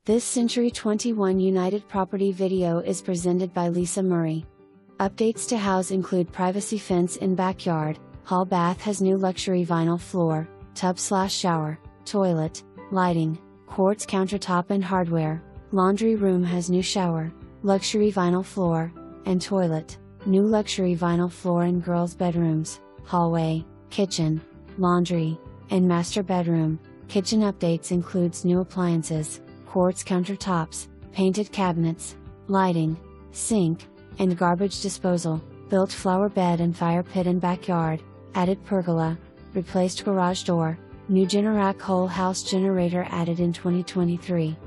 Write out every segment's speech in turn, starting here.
This Century 21 United Property video is presented by Lisa Murray. Updates to house include privacy fence in backyard, hall bath has new luxury vinyl floor, tub/shower, toilet, lighting, quartz countertop and hardware, laundry room has new shower, luxury vinyl floor, and toilet, new luxury vinyl floor in girls' bedrooms, hallway, kitchen, laundry, and master bedroom. Kitchen updates includes new appliances, quartz countertops, painted cabinets, lighting, sink, and garbage disposal, built flower bed and fire pit in backyard, added pergola, replaced garage door, new Generac whole house generator added in 2023.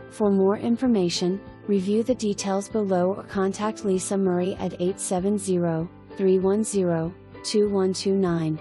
For more information, review the details below or contact Lisa Murray at 870-310-2129.